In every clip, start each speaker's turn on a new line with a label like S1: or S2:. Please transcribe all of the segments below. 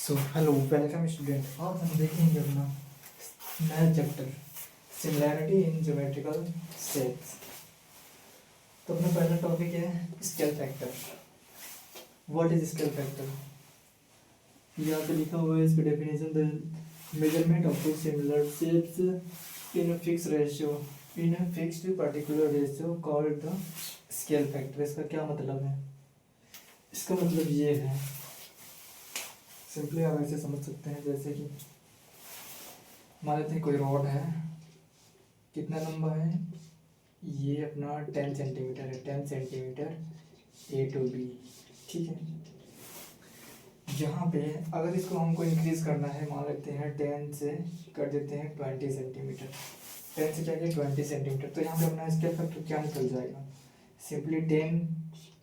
S1: So hello welcome student. आज हम देखेंगे अपना नया chapter similarity in geometrical shapes. तो अपना पहला टॉपिक है scale factor. What is scale factor? यहाँ पे लिखा हुआ है इसका definition, the measurement of two similar shapes in fix ratio in fixed particular ratio called the scale factor. इसका क्या मतलब है? इसका मतलब ये है, सिंपली आप ऐसे समझ सकते हैं जैसे कि मान लेते हैं कोई रॉड है, कितना लंबा है, ये अपना 10 सेंटीमीटर है, 10 सेंटीमीटर ए टू बी, ठीक है। यहाँ पे अगर इसको हमको इंक्रीज करना है, मान लेते हैं 10 से कर देते हैं 20 सेंटीमीटर, 10 से क्या किया 20 सेंटीमीटर, तो यहाँ पे अपना स्केल फैक्टर क्या निकल जाएगा? सिंपली 10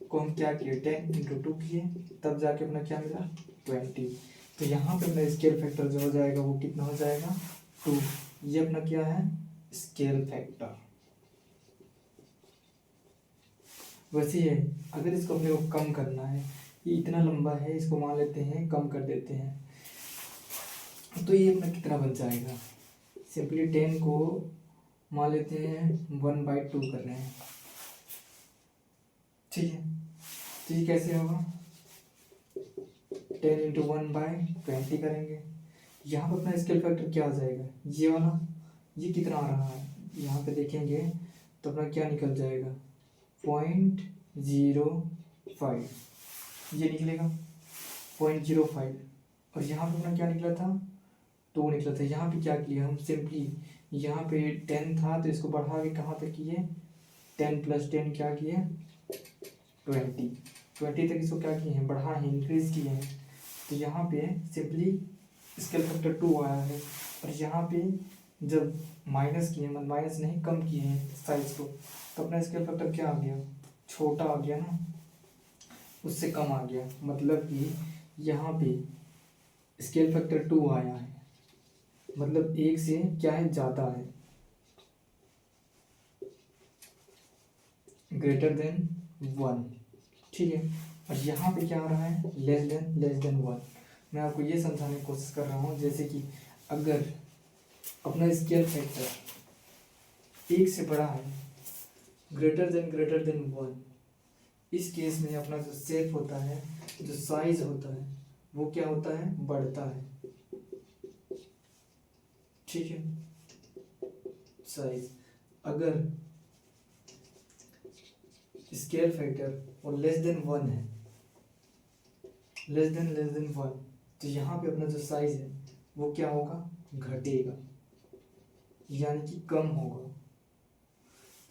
S1: को हम क्या किए, 10 इंटू 2 किए, तब जाके अपना क्या मिला 20। तो यहाँ पे अपना स्केल फैक्टर जो हो जाएगा वो कितना हो जाएगा 2। ये अपना क्या है स्केल फैक्टर। वैसे है अगर इसको अपने को कम करना है, ये इतना लंबा है, इसको मान लेते हैं कम कर देते हैं, तो ये अपना कितना बन जाएगा? सिंपली 10 को मान लेते हैं 1/2 कर रहे हैं, ठीक है। तो ये कैसे होगा? 10 इंटू 1/20 करेंगे। यहाँ पर अपना स्केल फैक्टर क्या आ जाएगा? ये वाला, ये कितना आ रहा है यहाँ पे देखेंगे तो अपना क्या निकल जाएगा 0.05, ये निकलेगा 0.05। और यहाँ पे अपना क्या निकला था 2 निकला था। यहाँ पे क्या किया हम, सिंपली यहाँ पे 10 था तो इसको बढ़ा के कहाँ तक किए 10 + 10 क्या किए 20 तक इसको क्या किए हैं बढ़ा है, इंक्रीज किए हैं। तो यहाँ पे सिंपली स्केल फैक्टर 2 आया है। और यहाँ पे जब माइनस किए, मतलब माइनस नहीं कम किए हैं साइज को, तो अपना स्केल फैक्टर क्या आ गया छोटा आ गया ना, उससे कम आ गया। मतलब कि यहाँ पे स्केल फैक्टर 2 आया है, मतलब 1 से क्या है ज़्यादा है, ग्रेटर देन 1, ठीक है। और यहाँ पे क्या आ रहा है लेस देन 1। मैं आपको ये समझाने की कोशिश कर रहा हूँ जैसे कि अगर अपना स्केल फैक्टर 1 से बड़ा है, ग्रेटर देन 1, इस केस में अपना जो शेप होता है, जो साइज होता है, वो क्या होता है बढ़ता है, ठीक है। साइज अगर स्केल फैक्टर और लेस देन 1 है, लेस देन 1, तो यहाँ पे अपना जो साइज है वो क्या होगा घटेगा, यानी कि कम होगा।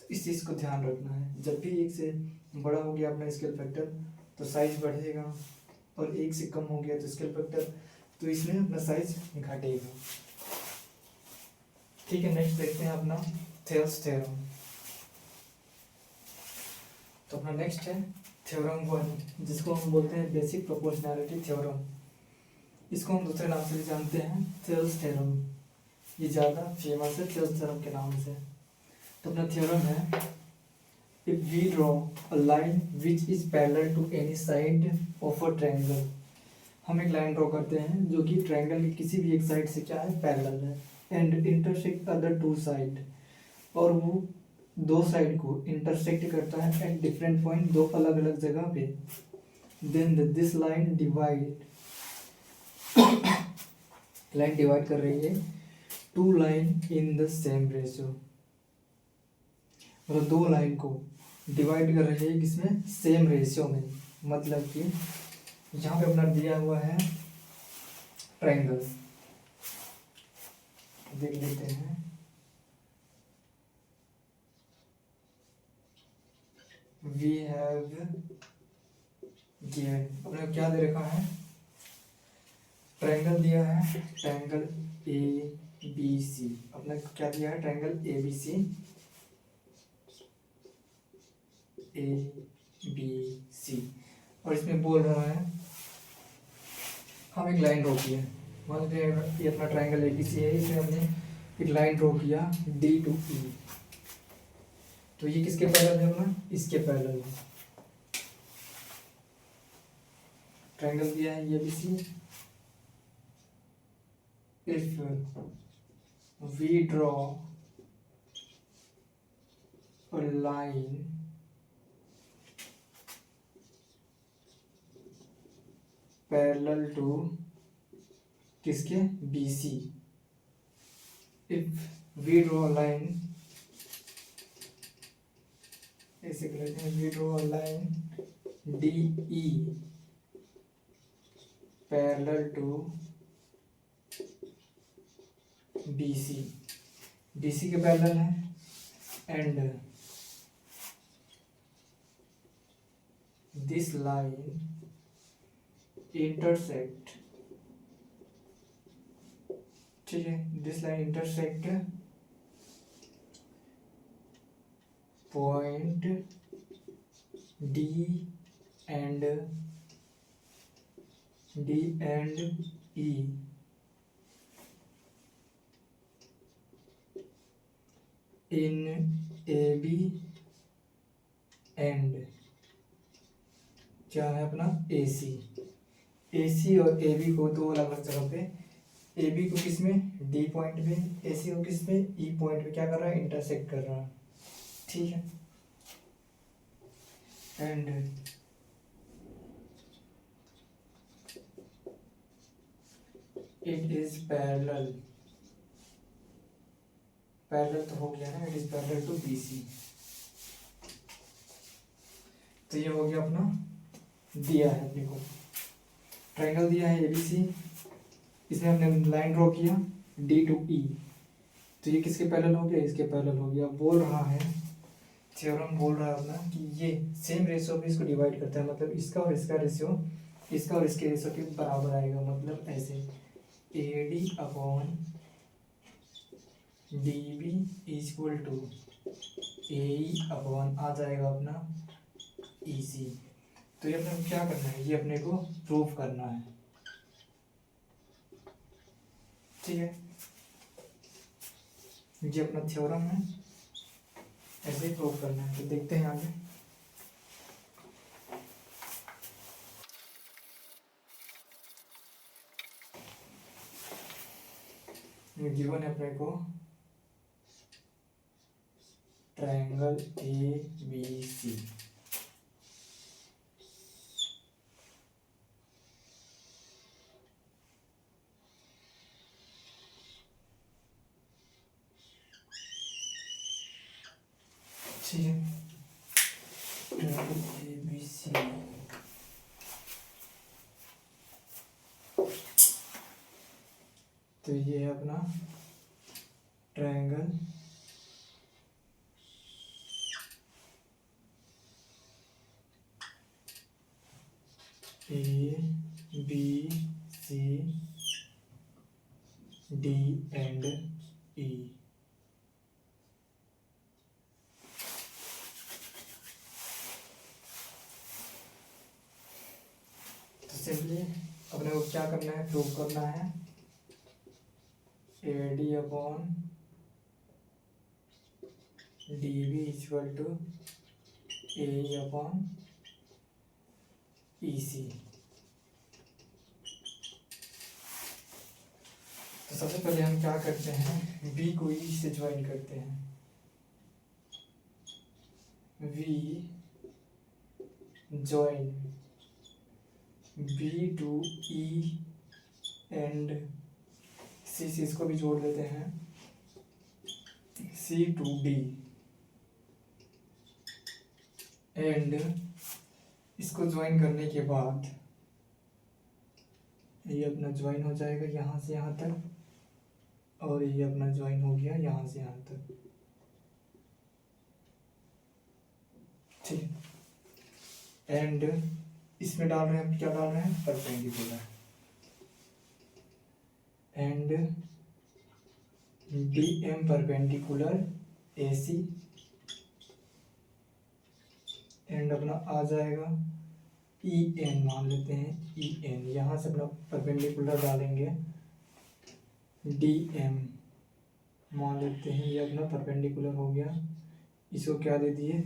S1: तो इस चीज़ को ध्यान रखना है, जब भी 1 से बड़ा हो गया अपना स्केल फैक्टर तो साइज बढ़ेगा, और 1 से कम हो गया तो स्केल फैक्टर, तो इसमें अपना साइज घटेगा, ठीक है। नेक्स्ट देखते हैं अपना थेल्स थ्योरम। तो अपना नेक्स्ट है थ्योरम 1, जिसको हम बोलते हैं बेसिक प्रोपोर्शनैलिटी थ्योरम। इसको हम दूसरे नाम से भी जानते हैं थेल्स थ्योरम, ये ज़्यादा फेमस है थेल्स थ्योरम के नाम से। तो अपना थ्योरम है, if we draw a line which is parallel to any side of a triangle, हम एक लाइन ड्रॉ करते हैं जो कि ट्रायंगल की किसी भी एक साइड से क्या है पैरेलल है, एंड इंटरसेक्ट अदर 2 साइड, और वो 2 साइड को इंटरसेक्ट करता है एट डिफरेंट पॉइंट, 2 अलग अलग जगह पे, then this line divide line divide कर रही है 2 line in the same ratio, मतलब 2 लाइन को डिवाइड कर रही है किसमें सेम रेशियो में। मतलब कि यहाँ पे अपना दिया हुआ है ट्रायंगल, देख लेते हैं। वी हैव गिवन, अपने को क्या दे रखा है ट्रायंगल दिया है, ट्रायंगल ABC, अपने को क्या दिया है ट्रायंगल ABC, और इसमें बोल रहा है हम एक लाइन ड्रॉ किया, मान लीजिए ये अपना ट्रायंगल ABC है, इसमें हमने एक लाइन ड्रॉ किया D to E, तो ये किसके पैरेलल है अपना इसके पैरेलल है। ट्रायंगल दिया है ABC, if we draw a line parallel to किसके BC, if we draw a line, ऐसे कर लेते हैं, we draw a line DE parallel to BC, BC के पैरेलल है, and this line intersect, ठीक है, this line intersect point D and E in AB and क्या है अपना AC, AC और AB को दो अलग अलग जगह पे, AB को किस में D पॉइंट पे, AC को किस में E पॉइंट पे क्या कर रहा है, इंटरसेक्ट कर रहा है, ठीक है। And it is parallel, parallel तो हो गया ना, it is parallel to BC, तो ये हो गया अपना, दिया है अपने को ट्रायंगल दिया है ABC, इसमें हमने लाइन ड्रॉ किया D to E, तो ये किसके पैरेलल हो गया, इसके पैरेलल हो गया। बोल रहा है थ्योरम, बोल रहा है अपना कि ये सेम रेशियो पे इसको डिवाइड करता है, मतलब इसका और इसका रेशियो, इसका और इसके रेशियो के बराबर आएगा, मतलब ऐसे AD upon DB equal to AE upon आ जाएगा अपना EC। तो ये अपने को क्या करना है, ये अपने को प्रूफ करना है, ठीक है, ये अपना थ्योरम है, ऐसे ही प्रूफ करना है। तो देखते हैं आगे, गिवन है अपने को ट्रायंगल ABC, ठीक है, ट्रायंगल ABC, तो ये है अपना triangle ABC D and E। तो सिंपली अपने को क्या करना है, प्रूव करना है AD upon DB equal to AE upon EC। तो सबसे पहले हम क्या करते हैं, B को E से ज्वाइन करते हैं, V join B to E and C से इसको भी जोड़ देते हैं, C टू D एंड इसको ज्वाइन करने के बाद ये अपना ज्वाइन हो जाएगा यहाँ से यहाँ तक, और ये अपना ज्वाइन हो गया यहाँ से यहाँ तक, ठीक। एंड इसमें डाल रहे हैं, क्या डाल रहे हैं, perpendicular, and DM perpendicular AC and अपना आ जाएगा EN, मान लेते हैं EN, यहाँ से अपना परपेंडिकुलर डालेंगे DM, मान लेते हैं ये अपना परपेंडिकुलर हो गया, इसको क्या दे दिए,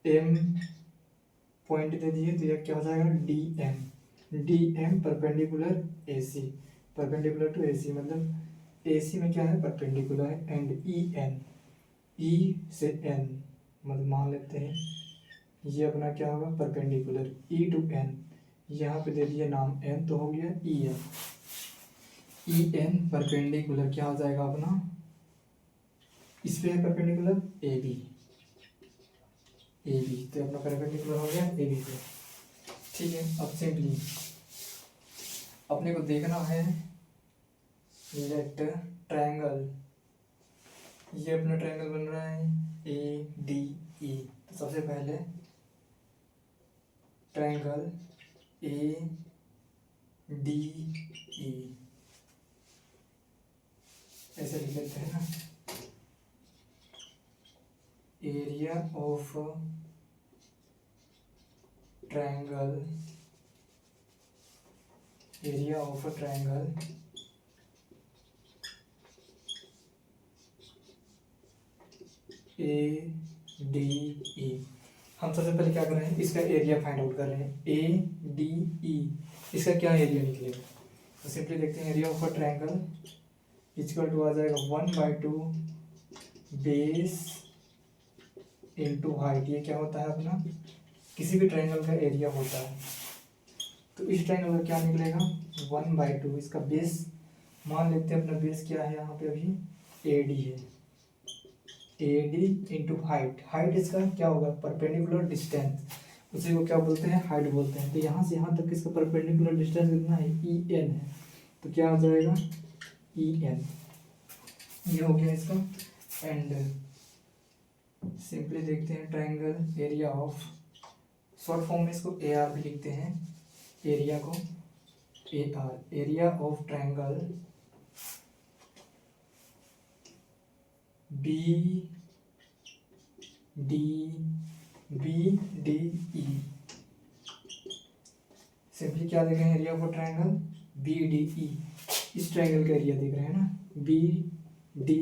S1: M पॉइंट दे दिए, तो ये क्या हो जाएगा DM, DM perpendicular AC, perpendicular to AC, मतलब AC में क्या है, परपेंडिकुलर है। एंड EN, E से N, मतलब मान लेते हैं ये अपना क्या होगा, परपेंडिकुलर। E टू N, यहाँ पे दे दिया नाम N, तो हो गया EN। EN परपेंडिकुलर क्या हो जाएगा अपना, इस पे है परपेंडिकुलर AB, तो अपना परपेंडिकुलर हो गया AB पे। ठीक है, अब सिंपली अपने को देखना है लेट ट्रायंगल, ये अपना ट्रायंगल बन रहा है ADE। तो सबसे पहले ट्रायंगल ADE ऐसे लिख लेते हैं ना, area of triangle, area of triangle ADE। हम सबसे पहले क्या कर रहे हैं, इसका एरिया फाइंड आउट कर रहे हैं। ADE इसका क्या एरिया निकलेगा, तो सिंपली देखते हैं area of triangle equal to आ जाएगा 1/2 बेस इंटू हाइट। ये क्या होता है अपना, किसी भी ट्रायंगल का एरिया होता है। तो इस ट्रायंगल का क्या निकलेगा 1/2, इसका बेस मान लेते हैं, अपना बेस क्या है यहाँ पे अभी AD है। AD इंटू हाइट, हाइट इसका क्या होगा, परपेंडिकुलर डिस्टेंस, उसी को क्या बोलते हैं, हाइट बोलते हैं। तो यहाँ से यहाँ तक इसका परपेंडिकुलर डिस्टेंस कितना है, EN है। तो क्या हो जाएगा EN, ये हो गया इसका। एंड सिंपली देखते हैं triangle area of, short form में इसको AR भी लिखते हैं, एरिया को AR, area of triangle BDE, simply क्या देख रहे हैं, एरिया ऑफ ट्रायंगल BDE, इस ट्रायंगल का एरिया देख रहे हैं ना, BDE,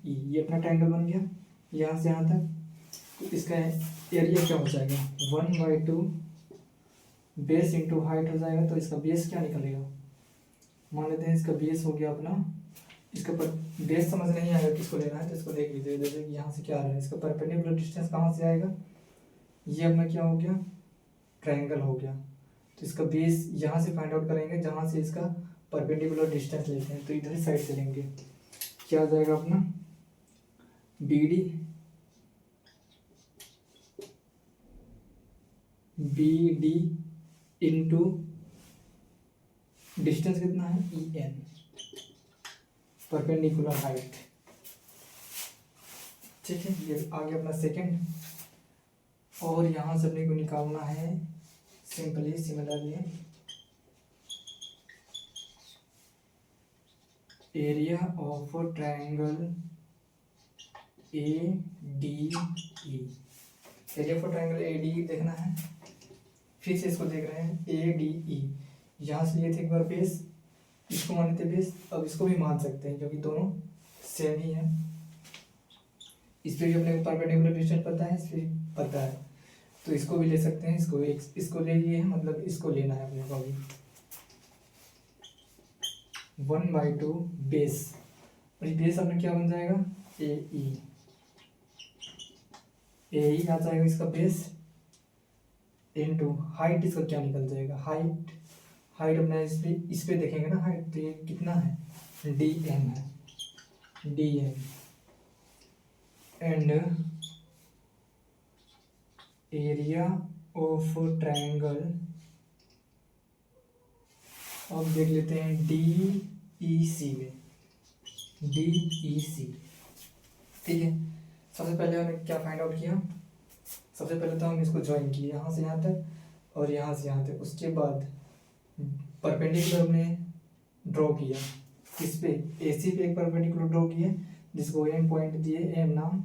S1: ये अपना ट्रायंगल बन गया यहाँ से यहाँ तक। तो इसका एरिया क्या हो जाएगा 1/2 बेस इंटू हाइट हो जाएगा। तो इसका बेस क्या निकलेगा, मान लेते हैं इसका बेस हो गया अपना, इसका पर बेस समझ नहीं आएगा किसको लेना है, तो इसको देख लीजिए। जैसे कि यहाँ से क्या आ रहा है, इसका परपेंडिकुलर डिस्टेंस कहाँ से आएगा, ये अपना क्या हो गया, ट्रायंगल हो गया। तो इसका बेस यहाँ से फाइंड आउट करेंगे, जहाँ से इसका परपेंडिकुलर डिस्टेंस लेते हैं, तो इधर ही साइड से लेंगे। क्या आ जाएगा अपना BD इंटू डिस्टेंस कितना है EN, परपेंडिकुलर हाइट। ठीक है, ये आ गया अपना सेकंड। और यहाँ से अपने को निकालना है simply similarly area of triangle ADE, area of triangle ADE देखना है। फिर से इसको देख रहे हैं ADE, यहाँ से लिए थे एक बार बेस, इसको मान लेते बेस, अब इसको भी मान सकते हैं क्योंकि दोनों सेम ही है। इस पर भी अपने को परपेंडिकुलर डिस्टेंस पता है, इस पर पता है, तो इसको भी ले सकते हैं। इसको ले लिए हैं, मतलब इसको लेना है अपने को अभी 1/2 बेस, और ये बेस अपना क्या बन जाएगा AE आ जाएगा इसका बेस इनटू हाइट, इसका क्या निकल जाएगा हाइट अपना इस पे देखेंगे ना हाइट, तो ये कितना है DM है, DM and area of triangle, अब देख लेते हैं DEC में, DEC। ठीक है, सबसे पहले हमने क्या फाइंड आउट किया, सबसे पहले तो हम इसको ज्वाइन किए यहाँ से यहाँ तक और यहाँ से यहाँ तक। उसके बाद परपेंडिकुलर हमने ड्रॉ किया, किस पे AC पे एक परपेंडिकुलर ड्रॉ किए, जिसको M पॉइंट दिए, M नाम।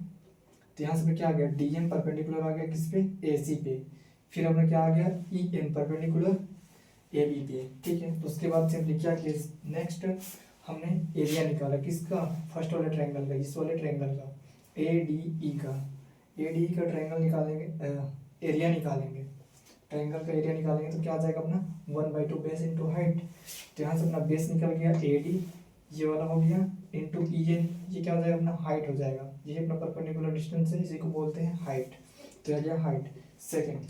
S1: तो यहाँ से क्या आ गया DM परपेंडिकुलर आ गया किस पे AC पे। फिर हमने क्या आ गया EN परपेंडिकुलर AB पे। ठीक है, तो उसके बाद सिंपली क्या किया, नेक्स्ट हमने एरिया निकाला किसका, फर्स्ट वाले ट्रायंगल का, इस वाले ट्रायंगल का ADE का ट्रायंगल निकालेंगे, एरिया निकालेंगे। ट्रायंगल का एरिया निकालेंगे तो क्या आ जाएगा अपना 1/2 बेस इंटू हाइट। तो यहाँ से अपना बेस निकल गया AD, ये वाला हो गया, इंटू EN, ये क्या हो जाएगा अपना हाइट हो जाएगा। ये अपना परपेंडिकुलर डिस्टेंस है, इसी को बोलते हैं हाइट। तो आ गया हाइट। सेकेंड,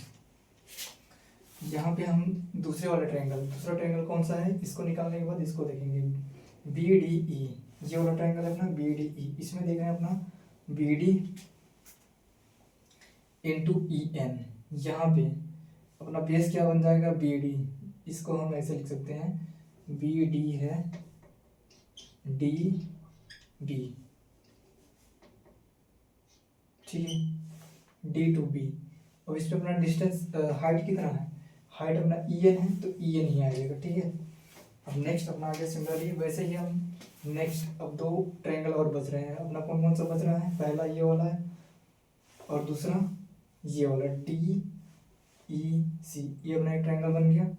S1: यहाँ पे हम दूसरे वाला ट्रायंगल, दूसरा ट्रायंगल कौन सा है, इसको निकालने के बाद इसको देखेंगे। BDE, ये वाला ट्रायंगल है अपना BDE, इसमें देख रहे हैं अपना BD इंटू EN। यहाँ पे अपना बेस क्या बन जाएगा BD, इसको हम ऐसे लिख सकते हैं BD है DB, ठीक है, D to B। और इस पे अपना डिस्टेंस हाइट कितना है, हाइट अपना EN है तो EN ही आएगा, ठीक है। अब नेक्स्ट अपना आगे सिमिलरली वैसे ही हम नेक्स्ट अब दो ट्रायंगल और बच रहे हैं। अपना कौन कौन सा बच रहा है, पहला ये वाला है और दूसरा ये वाला DEC, ये अपना एक ट्रायंगल बन गया।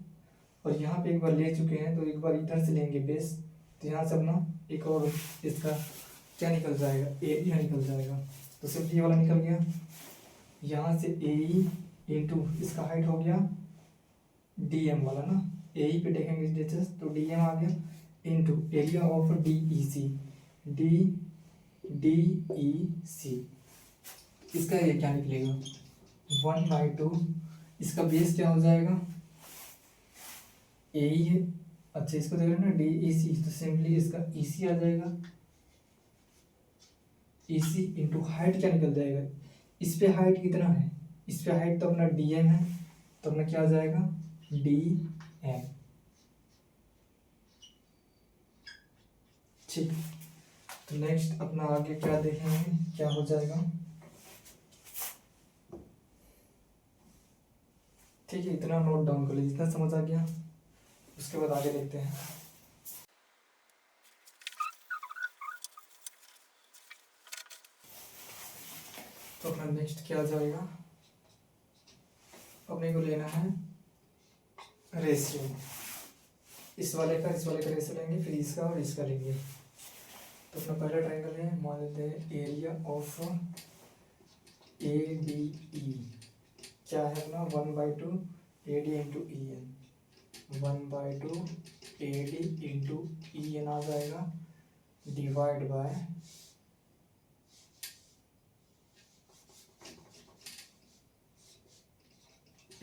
S1: और यहाँ पे एक बार ले चुके हैं तो एक बार इधर से लेंगे बेस, तो यहाँ से अपना एक और इसका क्या निकल जाएगा, एरिया निकल जाएगा। तो सिर्फ ये वाला निकल गया, यहाँ से AE इंटू इसका हाइट हो गया DM वाला ना, AE पे देखेंगे डिस्टेंस तो DM आ गया, into area of DEC, DEC, इसका एरिया क्या निकलेगा 1/2, इसका बेस क्या हो जाएगा AE है, अच्छा इसको देख रहे हैं ना DEC, तो सिंपली इसका EC आ जाएगा, EC इंटू हाइट क्या निकल जाएगा, इस पे हाइट कितना है, इस पे हाइट तो अपना DM है, तो अपना क्या आ जाएगा DM, ठीक। तो नेक्स्ट अपना आगे क्या देखेंगे, क्या हो जाएगा, ठीक है, इतना नोट डाउन कर लीजिए, जितना समझ आ गया उसके बाद आगे देखते हैं। तो अपना नेक्स्ट क्या जाएगा, अपने को लेना है रेशियो, इस वाले का रेशियो लेंगे, फिर इसका और इसका लेंगे। तो अपना पहला ट्रायंगल है, मान लेते हैं एरिया ऑफ ADE क्या है अपना 1/2 AD into EN, 1/2 AD into EN आ जाएगा, divide by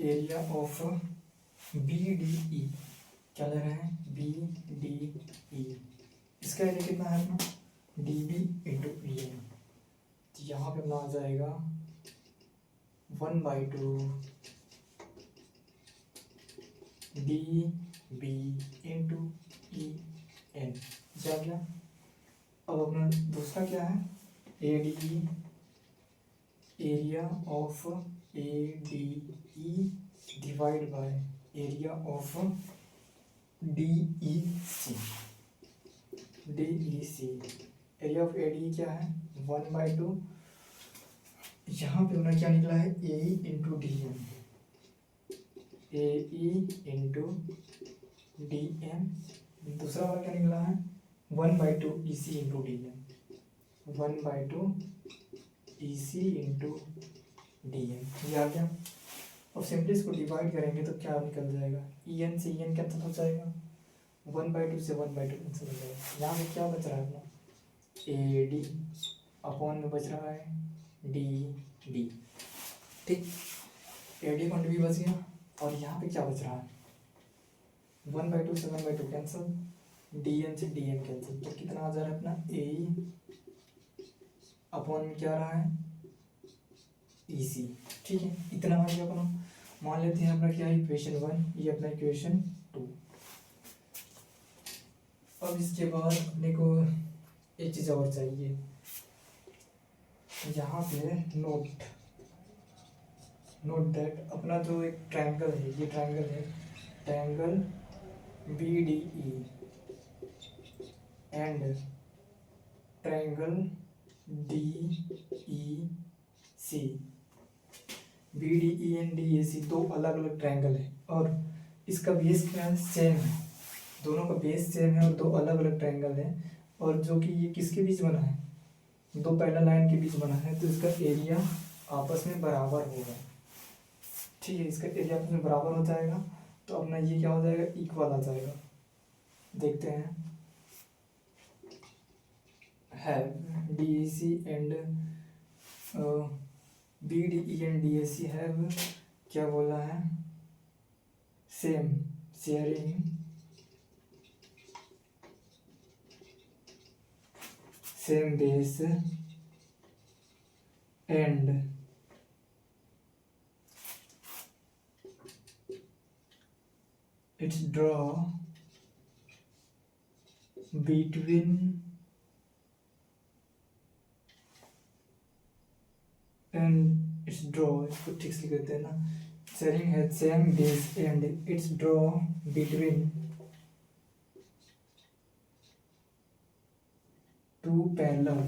S1: area of BDE, क्या ले रहे हैं BDE, इसका एरिया कितना है अपना DB इंटू EN, तो यहाँ पे अपना आ जाएगा 1/2 DB इंटू EN, जा गया। अब अपना दूसरा क्या है ADE, area of ADE divide by area of DEC, area of ADE क्या है 1/2, यहाँ पे अपना क्या निकला है AE into DM, AE into DM, दूसरा वाला क्या निकला है 1/2 EC into DM, 1/2 EC into DM, ये आ गया। अब सिंपली इसको डिवाइड करेंगे तो क्या निकल जाएगा, EN से EN कैंसिल हो जाएगा, 1/2 से 1/2 कैंसिल हो जाएगा। यहाँ पे क्या बच रहा है अपना AD अपॉन में बच रहा है DB, ठीक, AD अपॉन DB बच गया। और यहाँ पे क्या बच रहा है 1/2 से 1/2 कैंसिल, DN से DM कैंसिल, तो कितना आ जा रहा है अपना AE अपॉन में क्या रहा है EC, ठीक है, इतना आ गया अपना। मान लेते हैं अपना क्या है इक्वेशन 1, ये अपना इक्वेशन 2। अब इसके बाद अपने को एक चीज़ और चाहिए, यहाँ पे नोट दैट अपना जो एक ट्रायंगल है, ये ट्रायंगल है triangle BDE and triangle DEC, BDE and DEC दो अलग अलग ट्रायंगल है और इसका बेस क्या है सेम है, दोनों का बेस सेम है और दो अलग अलग ट्रायंगल है, और जो कि ये किसके बीच बना है, दो पैरेलल लाइन के बीच बना है, तो इसका एरिया आपस में बराबर होगा, ठीक है, इसका एरिया आपस में बराबर हो जाएगा, तो अपना ये क्या हो जाएगा, इक्वल आ जाएगा। देखते हैं, have DEC and BDE and DAC have क्या बोला है, same sharing same base and its draw between and its draw, इसको ठीक से लिख देते हैं ना, sharing has same base and its draw between two parallel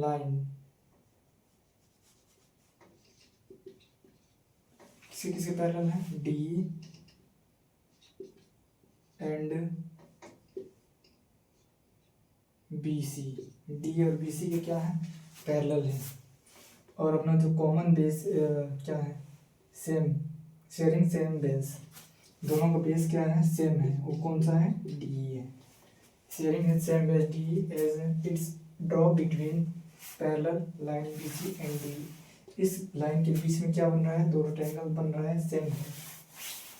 S1: line, किसके किसके पैरेलल है, D एंड BC, D और BC के क्या है, पैरेलल है। और अपना जो कॉमन बेस क्या है, सेम शेयरिंग सेम बेस, दोनों का बेस क्या है, सेम है, वो कौन सा है, D है। शेयरिंग है same base D as it's draw between parallel line BC and D, इस लाइन के बीच में क्या बन रहा है, दो रेक्टेंगल बन रहा है, सेम है,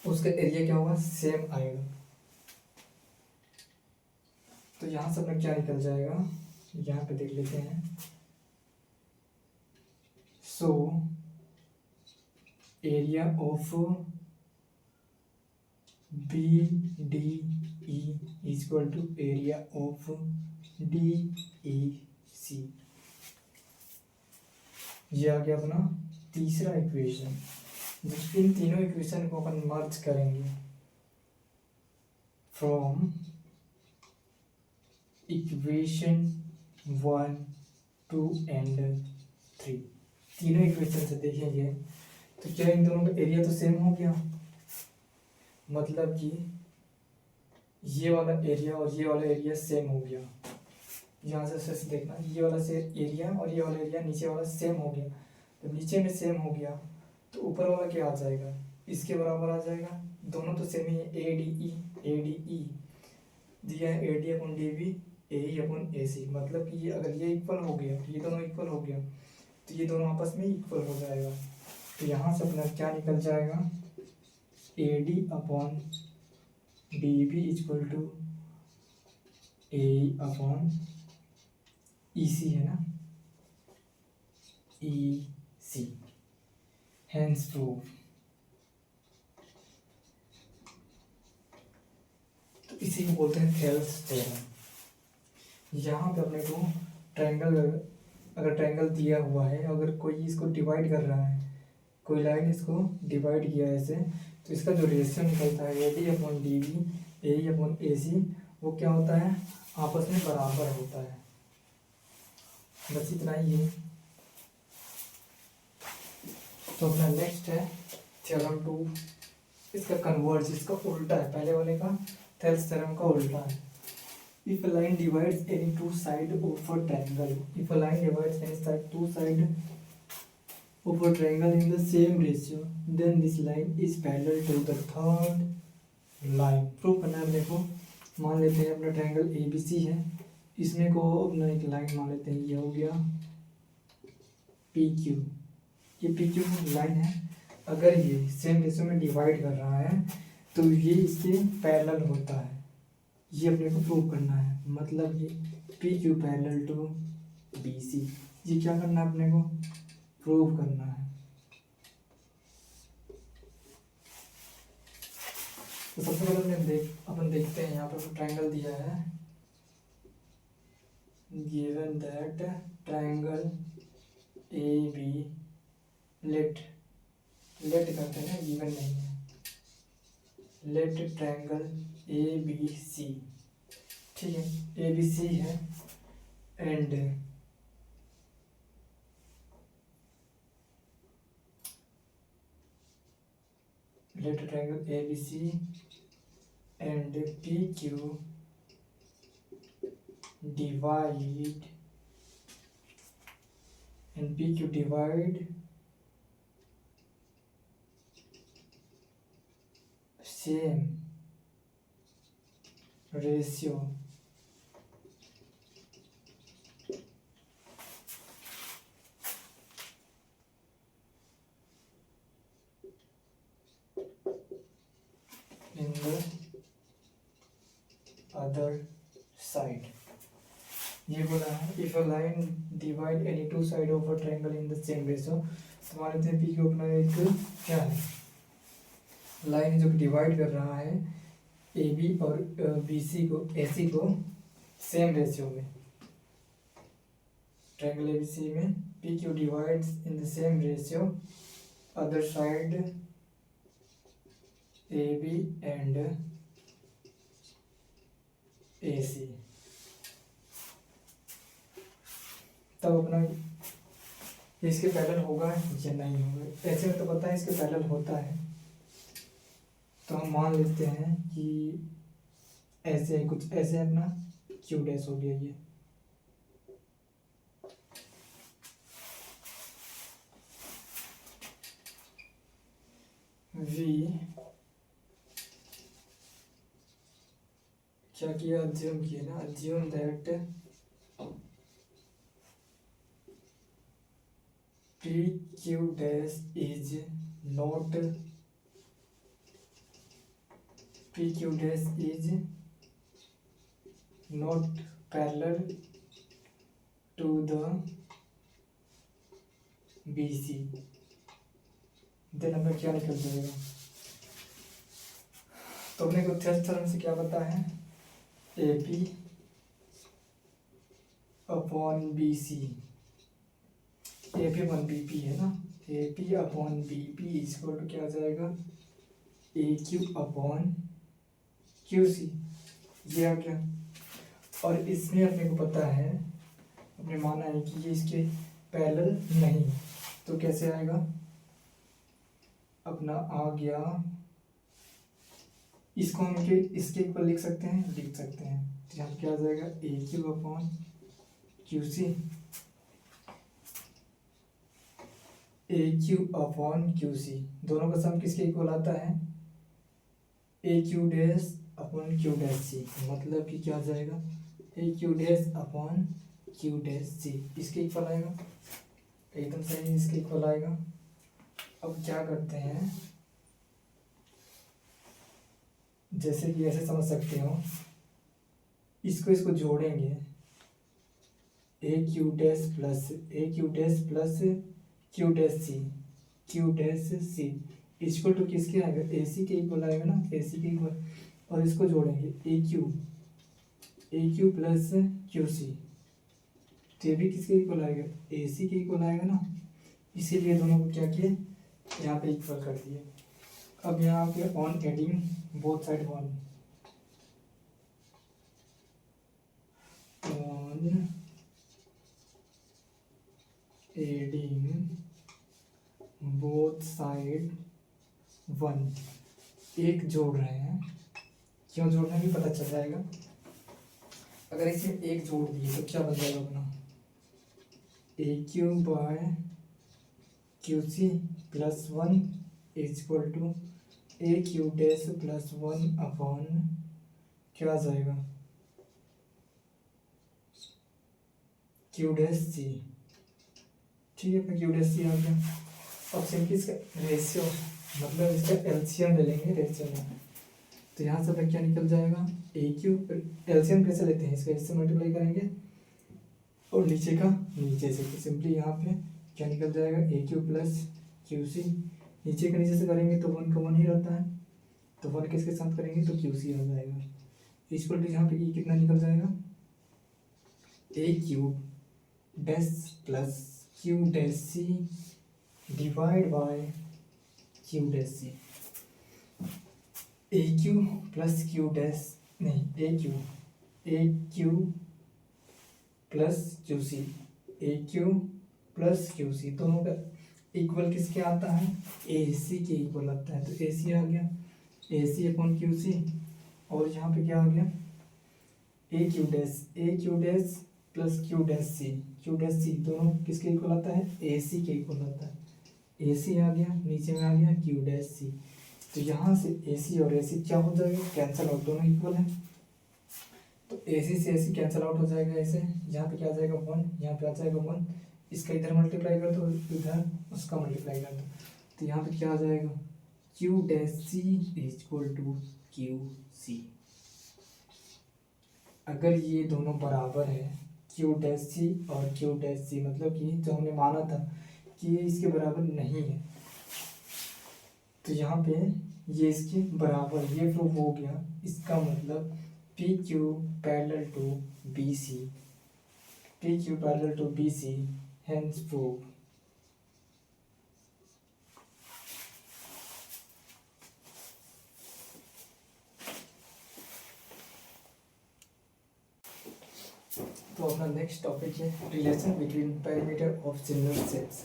S1: उसका एरिया क्या होगा, सेम आएगा। तो यहाँ से अपना क्या निकल जाएगा, यहाँ पे देख लेते हैं। So area of BDE is equal to area of DEC, ये आ गया अपना तीसरा इक्वेशन। जिसके इन तीनों इक्वेशन को अपन मर्ज करेंगे फ्रॉम इक्वेशन 1, 2 एंड 3, तीनों इक्वेशन से देखेंगे तो क्या इन दोनों का एरिया तो सेम हो गया, मतलब कि ये वाला एरिया और ये वाला एरिया सेम हो गया। यहाँ से देखना, ये वाला से एरिया और ये वाला एरिया नीचे वाला सेम हो गया, तो नीचे में सेम हो गया तो ऊपर वाला क्या आ जाएगा, इसके बराबर आ जाएगा, दोनों तो सेम ही है। ADE दिया है, AD upon DB, AE upon AC, मतलब कि ये अगर ये इक्वल हो गया तो ये दोनों इक्वल हो गया, तो ये दोनों आपस में इक्वल हो जाएगा। तो यहाँ से अपना क्या निकल जाएगा, AD upon DB equal to AE upon EC है ना, EC, हेंस प्रूव। तो इसी को बोलते हैं थेल्स थ्योरम। यहाँ पे अपने को ट्रायंगल, अगर ट्रायंगल दिया हुआ है, अगर कोई इसको डिवाइड कर रहा है, कोई लाइन इसको डिवाइड किया है ऐसे, तो इसका जो रेशियो निकलता है AD upon DB, AE upon AC, वो क्या होता है, आपस में बराबर होता है। बस इतना ही है। तो अपना नेक्स्ट है थ्योरम 2, इसका कन्वर्ज, इसका उल्टा है, पहले वाले का थेल्स थ्योरम का उल्टा है। If a line divides any two side of a triangle, if a line divides any side two side of a triangle in the same ratio, then this line is parallel to the third line. Prove करना है अपने को। मान लेते हैं अपना triangle ABC है, इसमें को अपना एक लाइन मान लेते हैं, ये हो गया PQ, ये PQ लाइन है। अगर ये सेम रेशियो में डिवाइड कर रहा है तो ये इसके पैरेलल होता है, ये अपने को प्रूव करना है। मतलब ये PQ पैरेलल टू BC, ये क्या करना है अपने को, प्रूव करना है। तो सबसे पहले अपन देखते हैं, यहाँ पर ट्रायंगल दिया है, given that triangle AB, let करते हैं, given नहीं है, let triangle ABC, ठीक है, ABC है, and let triangle ABC and PQ divide and PQ divide same ratio in the other side. ये बोला है if a line divide any two side of a triangle in the same ratio. तो मान लेते हैं P को अपना एक क्या है, लाइन जो डिवाइड कर रहा है ए बी और बी सी को, ए सी को सेम रेशियो में, ट्रायंगल ए बी सी में P Q divides in the same ratio other side A B and A C. तब अपना इसके पैरेलल होगा या नहीं होगा, ऐसे में तो पता है इसके पैरेलल होता है। तो हम मान लेते हैं कि ऐसे कुछ ऐसे अपना क्यू डैश हो गया ये, वी क्या किया, अज्यूम किया ना, assume that P Q dash is not, P Q dash is not parallel to the B C. Then हमें क्या निकल जाएगा, तो अपने को थ्योरम थ्योरम से क्या पता है, A P upon B C, A P upon B P है ना, A P upon B P equal to क्या आ जाएगा, A Q upon Q C. ये आ गया। और इसमें अपने को पता है, अपने माना है कि ये इसके पैरेलल नहीं, तो कैसे आएगा, अपना आ गया, इसको हम इसके इक्वल लिख सकते हैं, लिख सकते हैं। तो यहाँ क्या आ जाएगा, A Q upon Q C, A Q upon Q C, दोनों का सम किसके इक्वल आता है, A Q dash upon Q dash C. मतलब कि क्या आ जाएगा, A Q dash upon Q dash C, इसके इक्वल आएगा, एकदम सही इसके इक्वल आएगा। अब क्या करते हैं, जैसे कि ऐसे समझ सकते हो, इसको जोड़ेंगे, A Q dash plus Q dash C equal to किसके आएगा, ए सी के इक्वल आएगा ना, ए सी के इक्वल। और इसको जोड़ेंगे ए क्यू प्लस क्यू सी, तो ये भी किसके इक्वल आएगा, ए सी के इक्वल आएगा ना। इसीलिए दोनों को क्या किए, यहाँ पे इक्वल कर दिए। अब यहाँ पे on adding both side on adding both side 1, एक जोड़ रहे हैं, क्यों जोड़ रहे हैं भी पता चल जाएगा। अगर इसमें एक जोड़ दिए तो क्या बन जाएगा अपना, A Q by Q C plus 1 equal to A Q dash plus 1 upon क्या आ जाएगा, क्यू डैश सी। ठीक है, अपना क्यू डैश सी आ गया। अब सिंपली इसका रेशियो, मतलब इसका एलसीएम ले लेंगे रेशियो में, तो यहाँ से अपना क्या निकल जाएगा, ए क्यू, एलसीएम कैसे लेते हैं, इसका इससे मल्टीप्लाई करेंगे और नीचे का नीचे से, तो सिंपली यहाँ पे क्या निकल जाएगा, ए क्यू प्लस क्यू सी, नीचे का नीचे से करेंगे तो 1 का 1 ही रहता है, तो 1 किसके साथ करेंगे तो क्यू सी आ जाएगा। इक्वल टू यहाँ पे ई कितना निकल जाएगा, A Q dash plus Q dash C divide by Q dash C, A Q plus Q dash नहीं, A Q plus Q C, A Q plus Q C, दोनों का equal किसके आता है, ए सी के इक्वल आता है। तो ए सी आ गया, ए सी अपॉन क्यू सी, और यहाँ पे क्या आ गया, A Q dash plus Q dash C, Q dash C दोनों किसके इक्वल आता है, ए सी के इक्वल आता है। ए सी आ गया, नीचे में आ गया क्यू डैश सी। तो यहाँ से ए सी और ए सी क्या हो जाएगा, कैंसिल आउट, दोनों इक्वल है। तो ए सी से ए सी कैंसिल आउट हो जाएगा ऐसे, यहाँ पे क्या आ जाएगा 1, यहाँ पे आ जाएगा 1, इसका इधर मल्टीप्लाई कर दो, इधर उसका मल्टीप्लाई कर दो। तो यहाँ पे क्या आ जाएगा, Q dash C is equal to Q C. अगर ये दोनों बराबर है, क्यू डैश सी और क्यू डैश सी, मतलब कि जो हमने माना था कि ये इसके बराबर नहीं है, तो यहाँ पे ये इसके बराबर, ये प्रूफ हो गया। इसका मतलब P Q parallel to B C, P Q parallel to B C, hence proof. तो अपना नेक्स्ट टॉपिक है relation between perimeter of similar sets.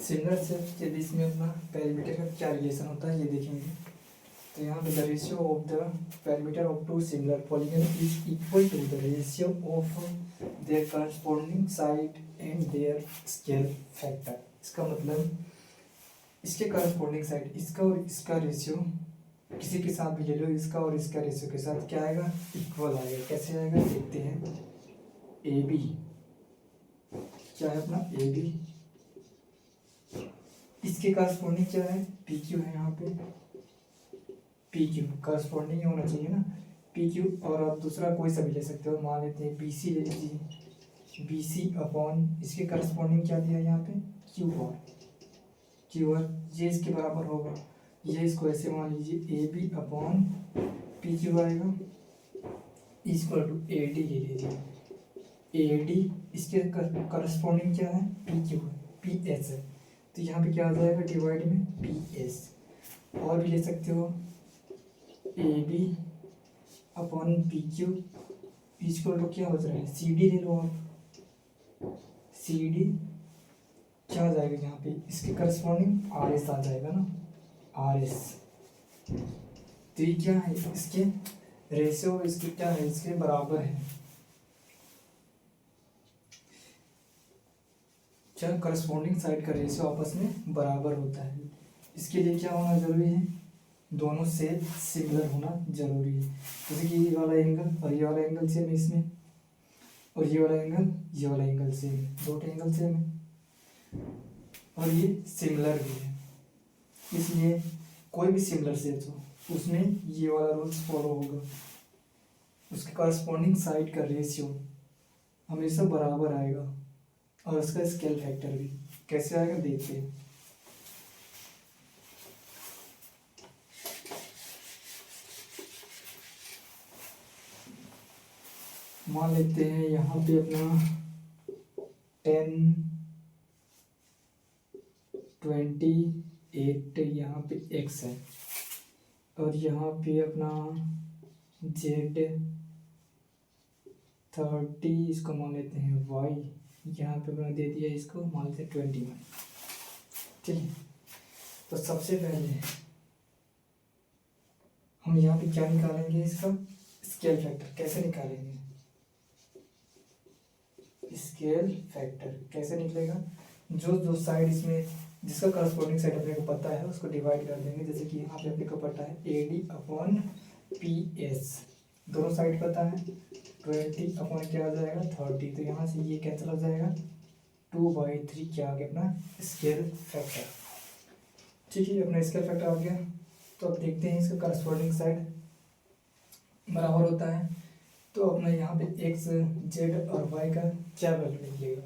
S1: Similar sets के बीच में अपना पेरीमीटर का क्या रिलेशन होता है ये देखेंगे। तो यहाँ पे the ratio of the perimeter of two similar polygon is equal to the ratio of their corresponding side and their scale factor. इसका मतलब इसके करस्पॉन्डिंग साइड, इसका और इसका रेशियो किसी के साथ भी ले लो, इसका और इसका रेशियो के साथ क्या आएगा, इक्वल आएगा। कैसे आएगा देखते हैं। ए बी क्या है अपना, ए बी, इसके करस्पॉन्डिंग क्या है, पी क्यू है। यहाँ पे पी क्यू करस्पॉन्डिंग होना चाहिए ना, पी क्यू। और आप दूसरा कोई सा भी ले सकते हो, मान लेते हैं बी सी ले लीजिए, बी सी अपॉन इसके करस्पॉन्डिंग क्या दिया है यहाँ पे, क्यू आर, क्यू आर ये इसके बराबर होगा। ये इसको ऐसे मान लीजिए A B upon P Q आएगा, इक्वल टू ए डी ले लीजिए। ए डी इसके करस्पॉन्डिंग क्या है, पी क्यू है, पी एस है। तो यहाँ पे क्या आ जाएगा डिवाइड में पी एस। और भी ले सकते हो, A B upon P Q equal to क्या हो रहा है, सी डी ले लो आप। सी डी क्या आ जाएगा यहाँ पे, इसके करस्पॉन्डिंग आर एस आ जाएगा ना, आर एस। तो ये क्या है, इसके रेशियो इसके क्या है, इसके बराबर है। क्या करस्पॉन्डिंग साइड का रेशियो आपस में बराबर होता है। इसके लिए क्या होना जरूरी है, दोनों से सिमिलर होना जरूरी है। जैसे कि ये वाला एंगल और ये वाला एंगल सेम है इसमें, और ये वाला एंगल सेम है, दो एंगल सेम है और ये सिमिलर भी है। इसलिए कोई भी सिमिलर सेट हो उसमें ये वाला रूल्स फॉलो होगा, उसके करस्पॉन्डिंग साइड का रेशियो हमेशा बराबर आएगा और उसका स्केल फैक्टर भी। कैसे आएगा देखते हैं। मान लेते हैं यहाँ पे अपना 10, 28 यहाँ पे x है, और यहाँ पे अपना z 30, इसको मान लेते हैं y, यहाँ पे अपना दे दिया, इसको मान लेते हैं 21। ठीक है, तो सबसे पहले हम यहाँ पे क्या निकालेंगे, इसका स्केल फैक्टर। कैसे निकालेंगे स्केल फैक्टर, कैसे निकलेगा, जो साइड इसमें जिसका करस्पॉन्डिंग साइड अपने को पता है उसको डिवाइड कर देंगे। जैसे कि यहाँ पे अपने को पता है A D upon P S, दोनों साइड पता है, 20 अपॉन क्या आ जाएगा 30। तो यहाँ से ये कैंसिल हो जाएगा, 2/3 क्या आ गया अपना स्केल फैक्टर। ठीक है, अपना स्केल फैक्टर आ गया। तो अब देखते हैं इसका करस्पॉन्डिंग साइड बराबर होता है, तो अपना यहाँ पे एक्स जेड और वाई का क्या वैल्यू निकलेगा।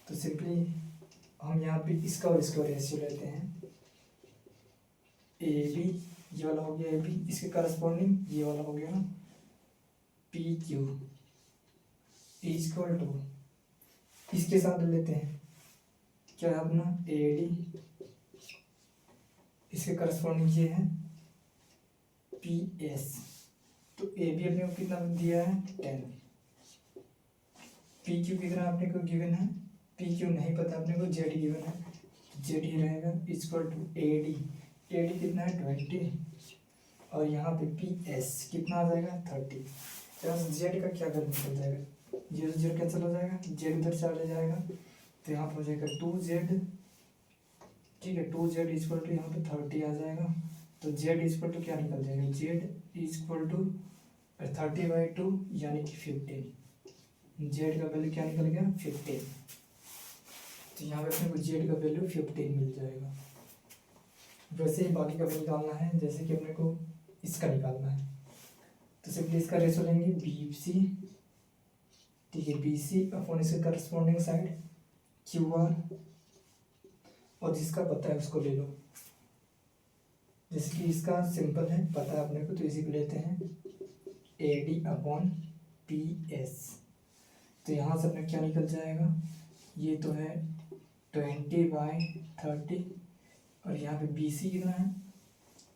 S1: तो सिंपली हम यहाँ पे इसका और इसका रेशियो लेते हैं। ए बी ये वाला हो गया, ए बी इसके करस्पॉन्डिंग ये वाला हो गया ना, पी क्यू इक्वल टू, इसके साथ लेते हैं क्या है अपना ए डी, इसके करस्पॉन्डिंग ये है पी एस। तो ए बी अपने को कितना दिया है 10, पी क्यू कितना अपने को गिवन है, पी क्यू नहीं पता अपने को, जेड गिवन है, जेड ही रहेगा equal to A D, A D कितना है 20, और यहाँ पे पी एस कितना आ जाएगा 30। यहाँ से जेड का क्या वैल्यू निकल जाएगा, जीरो जीरो कैंसिल हो जाएगा, जेड उधर चला जाएगा तो यहाँ पर हो जाएगा 2z। ठीक है, 2z इक्वल टू यहाँ पे 30 आ जाएगा। तो z इक्वल टू क्या निकल जाएगा, z इक्वल टू 30/2 यानी कि 15। z का वैल्यू क्या निकल गया, 15। तो यहाँ पे अपने को z का वैल्यू 15 मिल जाएगा। वैसे ही बाकी का भी निकालना है, जैसे कि अपने को इसका निकालना है तो सिंपली इसका रेशो लेंगे BC। ठीक है, BC अपॉन इसके करस्पॉन्डिंग साइड QR, और जिसका पता है उसको ले लो। जैसे कि इसका सिंपल है, पता है अपने को, तो इसी को लेते हैं AD/PS। तो यहाँ से अपने क्या निकल जाएगा, ये तो है 20/30, और यहाँ पे BC कितना है,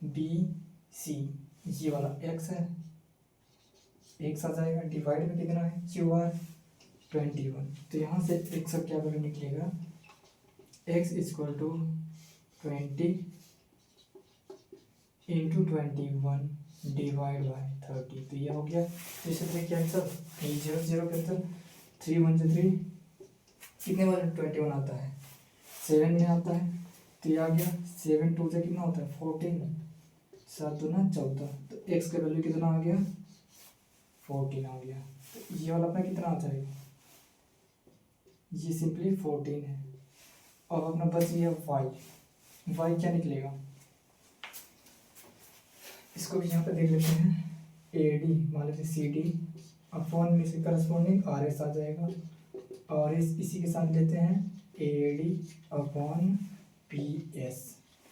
S1: BC ये वाला x है, x आ जाएगा, डिवाइड में कितना है QR 21। तो यहाँ से x का क्या वैल्यू निकलेगा, x equal to 20 into 21 divide by 30। तो ये हो गया, तो इसे 3 कैंसिल, 0 0 कैंसिल, 3 1 3, कितने बार 21 आता है, 7 में आता है। तो ये आ गया 7 2 से कितना होता है 14, 7 2 ना 14। तो x का वैल्यू कितना आ गया, 14 आ गया। तो ये वाला अपना कितना आ जाएगा, ये सिंपली 14 है। और अपना बच गया y क्या निकलेगा, इसको भी यहाँ पे देख लेते हैं। AD मान लेते CD अपॉन में से करस्पॉन्डिंग RS आ जाएगा, और इसी के साथ लेते हैं AD/PS।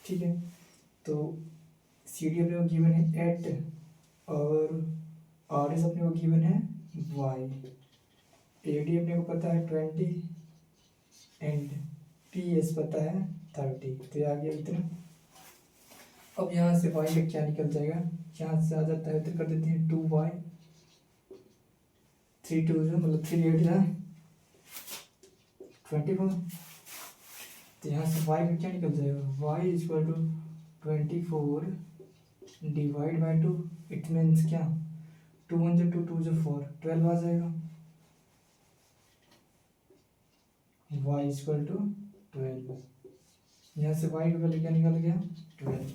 S1: ठीक है, तो CD अपने को गिवन है 8 और RS अपने को गिवन है y। AD अपने को पता है 20 एंड PS पता है 30। तो ये आ गया इतना। अब यहाँ से y का क्या निकल जाएगा, यहाँ से आ जाता है, तो कर देते हैं 2y, 3 2 मतलब 3 8 है 24। तो यहाँ से y का क्या निकल जाएगा, y equal to 24 divide by 2। It means क्या, 2 1 2 2 4 12 आ जाएगा, y इक्वल टू 12। यहाँ से y का वैल्यू क्या निकल गया 12।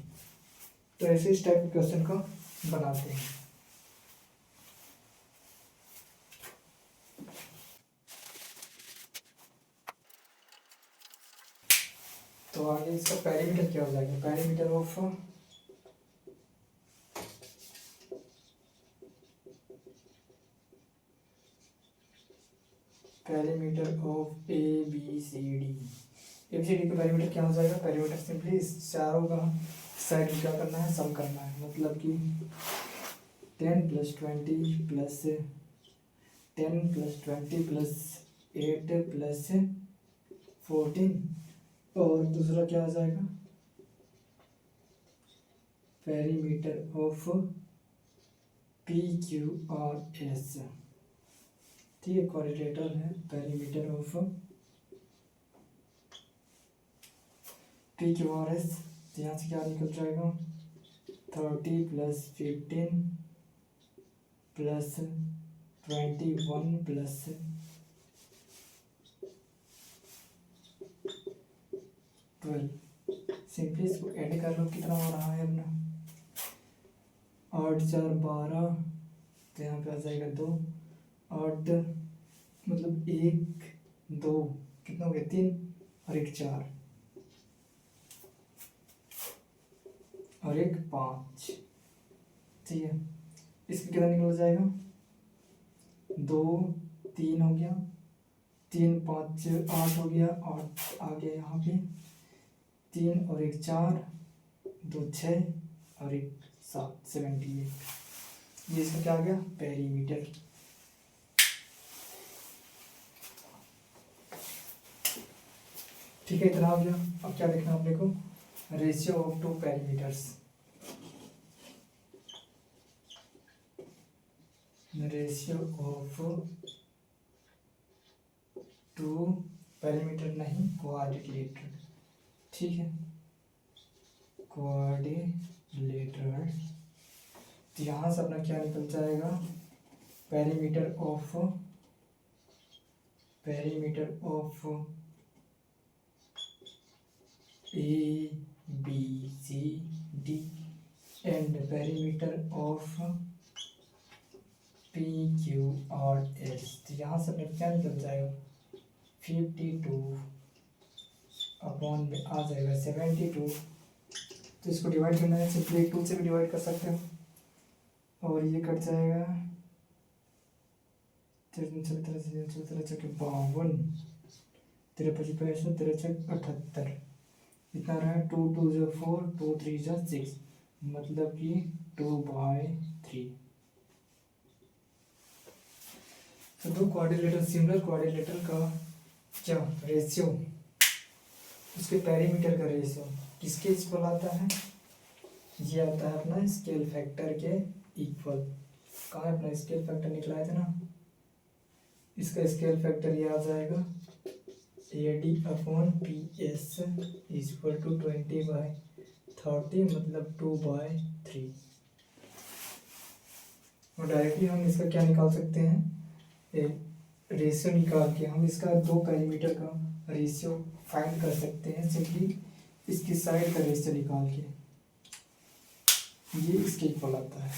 S1: तो ऐसे इस टाइप के क्वेश्चन को बनाते हैं। तो आगे इसका पैरामीटर क्या हो जाएगा, पैरामीटर ऑफ ABCD। ABCD का पैरामीटर क्या हो जाएगा, पैरामीटर सिंपली इस चारों का साइड में क्या करना है, सम करना है। मतलब कि 10 + 20 + 10 + 20 + 8 + 14, और दूसरा क्या आ जाएगा, पैरामीटर ऑफ PQRS। ठीक है, कोऑर्डिनेटर है पैरामीटर ऑफ PQRS। तो यहाँ से क्या निकल जाएगा, 30 + 15 + 21 + 12। सिंपली इसको ऐड कर लो, कितना हो रहा है अपना 8 4 12। तो यहाँ पे आ जाएगा 2 8 मतलब 1 2 कितना हो गया 3 और 1 4 और 1 5। ठीक है, इसका कितना निकल जाएगा 2 3 हो गया, 3 5 8 हो गया, 8 आ गया यहाँ पे, 3 और 1 4 2 6 और 1 7 78। ये इसका क्या आ गया पेरीमीटर। ठीक है, इतना हो गया। अब क्या देखना अपने को, ratio of 2 parameters. Ratio of 2 parameter नहीं, क्वाड्रिलेटरल। ठीक है, क्वाड्रिलेटरल। तो यहाँ से अपना क्या निकल जाएगा, parameter of perimeter of A B C D and perimeter of P Q R S. तो यहाँ से अपने क्या निकल जाएगा 52 अपॉन में आ जाएगा 72। तो इसको डिवाइड करना है, सिंपली 2 से भी डिवाइड कर सकते हो और ये कट जाएगा 52 53 65 63 78 इतना रहा। 2 2 जो 4 2 3 जो 6 मतलब कि 2/3। तो दो क्वाड्रिलेटरल सिमिलर क्वाड्रिलेटरल का क्या रेशियो, उसके पेरीमीटर का रेशियो किसके इक्वल आता है, ये आता है अपना स्केल फैक्टर के इक्वल। कहाँ है अपना स्केल फैक्टर निकलाया था ना, इसका स्केल फैक्टर ये आ जाएगा AD/PS इक्वल टू 20/30 मतलब 2/3। और डायरेक्टली हम इसका क्या निकाल सकते हैं, रेशियो निकाल के हम इसका दो पेरीमीटर का रेशियो फाइंड कर सकते हैं, सिंपली इसकी साइड का रेशियो निकाल के ये इसके इक्वल आता है।